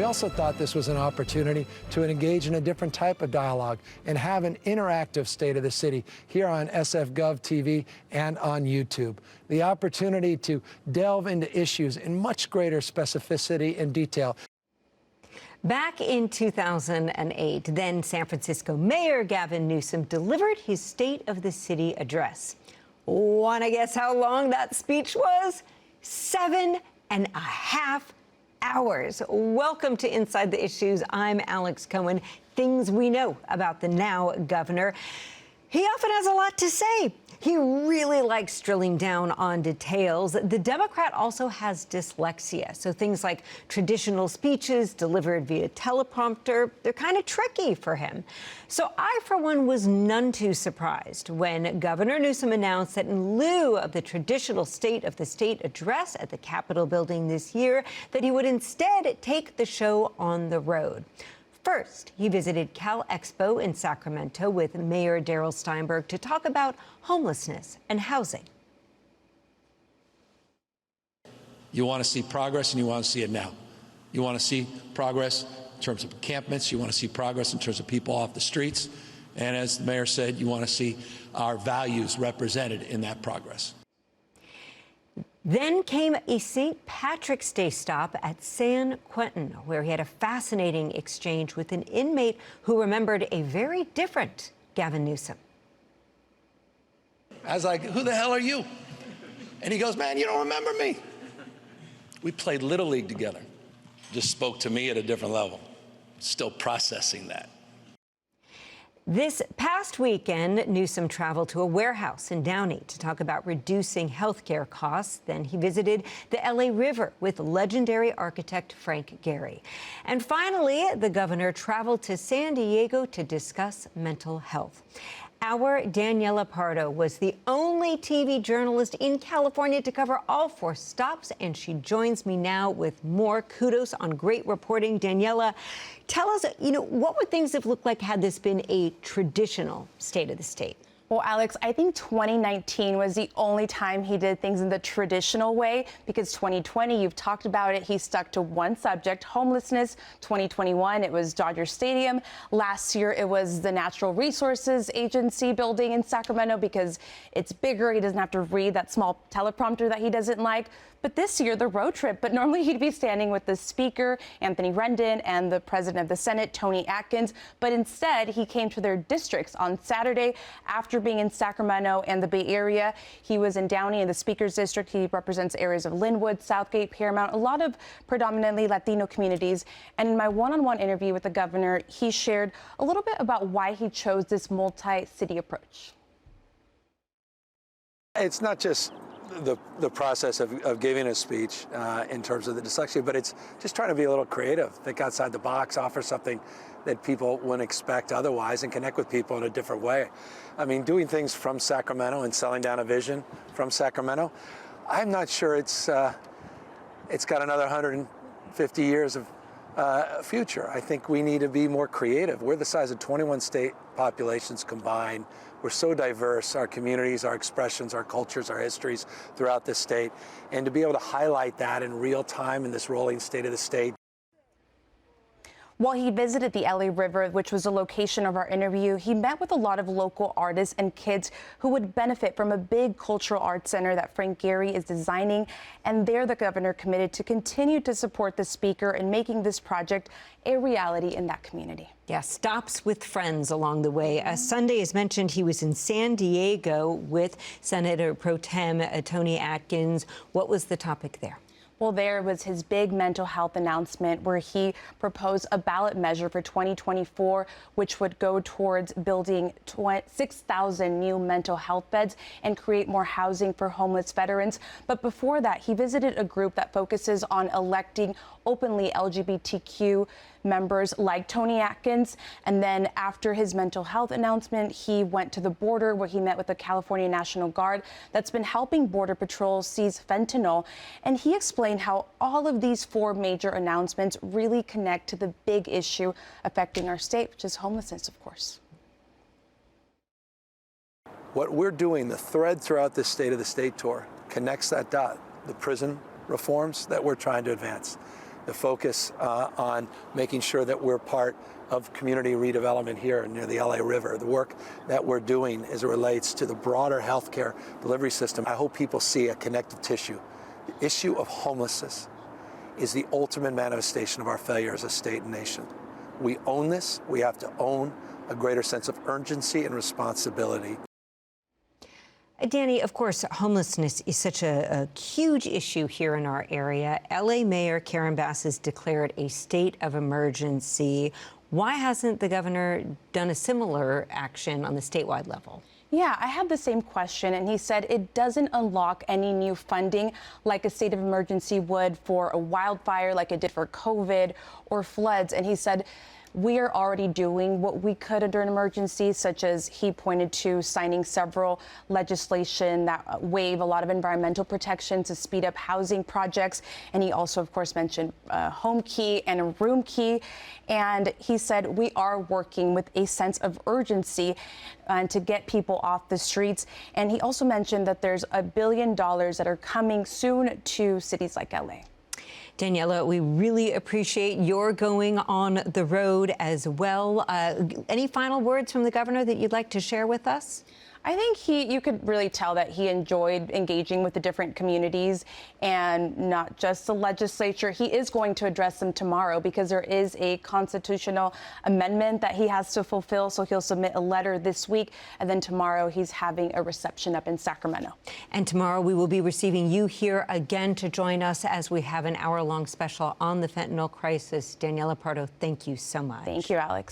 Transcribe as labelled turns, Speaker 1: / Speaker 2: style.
Speaker 1: We also thought this was an opportunity to engage in a different type of dialogue and have an interactive State of the City here on SF.gov TV and on YouTube. The opportunity to delve into issues in much greater specificity and detail.
Speaker 2: Back in 2008, then San Francisco Mayor Gavin Newsom delivered his State of the City address. Want to guess how long that speech was? 7.5 hours. Welcome to Inside the Issues. I'm Alex Cohen. Things we know about the now governor. He often has a lot to say. He really likes drilling down on details. The Democrat also has dyslexia, so things like traditional speeches delivered via teleprompter, they're kind of tricky for him. So I, for one, was none too surprised when Governor Newsom announced that in lieu of the traditional State of the State address at the Capitol building this year, that he would instead take the show on the road. First, he visited Cal Expo in Sacramento with Mayor Darrell Steinberg to talk about homelessness and housing.
Speaker 3: You want to see progress, and you want to see it now. You want to see progress in terms of encampments. You want to see progress in terms of people off the streets. And as the mayor said, you want to see our values represented in that progress.
Speaker 2: Then came a St. Patrick's Day stop at San Quentin, where he had a fascinating exchange with an inmate who remembered a very different Gavin Newsom.
Speaker 3: I was like, who the hell are you? And he goes, man, you don't remember me. We played Little League together. Just spoke to me at a different level. Still processing that.
Speaker 2: This past weekend, Newsom traveled to a warehouse in Downey to talk about reducing health care costs. Then he visited the LA River with legendary architect Frank Gehry. And finally, the governor traveled to San Diego to discuss mental health. Our Daniela Pardo was the only TV journalist in California to cover all 4 stops, and she joins me now with more. Kudos on great reporting. Daniela, tell us, what would things have looked like had this been a traditional State of the State?
Speaker 4: Well, Alex, I think 2019 was the only time he did things in the traditional way, because 2020, you've talked about it, he stuck to one subject, homelessness. 2021, it was Dodger Stadium. Last year, it was the Natural Resources Agency building in Sacramento, because it's bigger. He doesn't have to read that small teleprompter that he doesn't like. But this year, the road trip. But normally he'd be standing with the Speaker, Anthony Rendon, and the President of the Senate, Tony Atkins. But instead, he came to their districts on Saturday after being in Sacramento and the Bay Area. He was in Downey in the Speaker's district. He represents areas of Linwood, Southgate, Paramount, a lot of predominantly Latino communities. And in my one-on-one interview with the governor, he shared a little bit about why he chose this multi-city approach.
Speaker 1: It's not just the process of giving a speech in terms of the dyslexia, but it's just trying to be a little creative, think outside the box, offer something that people wouldn't expect otherwise, and connect with people in a different way. I mean, doing things from Sacramento and selling down a vision from Sacramento, I'm not sure it's got another 150 years of future. I think we need to be more creative. We're the size of 21 state populations combined. We're so diverse, our communities, our expressions, our cultures, our histories throughout this state. And to be able to highlight that in real time in this rolling State of the State.
Speaker 4: While he visited the LA River, which was the location of our interview, he met with a lot of local artists and kids who would benefit from a big cultural arts center that Frank Gehry is designing. And there, the governor committed to continue to support the Speaker in making this project a reality in that community.
Speaker 2: Yeah, stops with friends along the way. Sunday, as mentioned, he was in San Diego with Senator Pro Tem Tony Atkins. What was the topic there?
Speaker 4: Well, there was his big mental health announcement where he proposed a ballot measure for 2024, which would go towards building 6,000 new mental health beds and create more housing for homeless veterans. But before that, he visited a group that focuses on electing openly LGBTQ members like Tony Atkins. And then after his mental health announcement, he went to the border where he met with the California National Guard that's been helping Border Patrol seize fentanyl. And he explained how all of these 4 major announcements really connect to the big issue affecting our state, which is homelessness, of course.
Speaker 1: What we're doing, the thread throughout this State of the State tour, connects that dot, the prison reforms that we're trying to advance, the focus on making sure that we're part of community redevelopment here near the LA River, the work that we're doing as it relates to the broader healthcare delivery system. I hope people see a connective tissue. The issue of homelessness is the ultimate manifestation of our failure as a state and nation. We own this. We have to own a greater sense of urgency and responsibility.
Speaker 2: Danny, of course, homelessness is such a huge issue here in our area. LA Mayor Karen Bass has declared a state of emergency. Why hasn't the governor done a similar action on the statewide level?
Speaker 4: Yeah, I had the same question, and he said it doesn't unlock any new funding like a state of emergency would for a wildfire, like it did for COVID or floods. And he said, we are already doing what we could under an emergency, such as he pointed to signing several legislation that waive a lot of environmental protection to speed up housing projects. And he also, of course, mentioned home key and a room key. And he said we are working with a sense of urgency to get people off the streets. And he also mentioned that there's $1 billion that are coming soon to cities like LA.
Speaker 2: Daniela, we really appreciate your going on the road as well. Any final words from the governor that you'd like to share with us?
Speaker 4: I think you could really tell that he enjoyed engaging with the different communities and not just the legislature. He is going to address them tomorrow because there is a constitutional amendment that he has to fulfill. So he'll submit a letter this week, and then tomorrow he's having a reception up in Sacramento.
Speaker 2: And tomorrow we will be receiving you here again to join us as we have an hour-long special on the fentanyl crisis. Daniela Pardo, thank you so much.
Speaker 4: Thank you, Alex.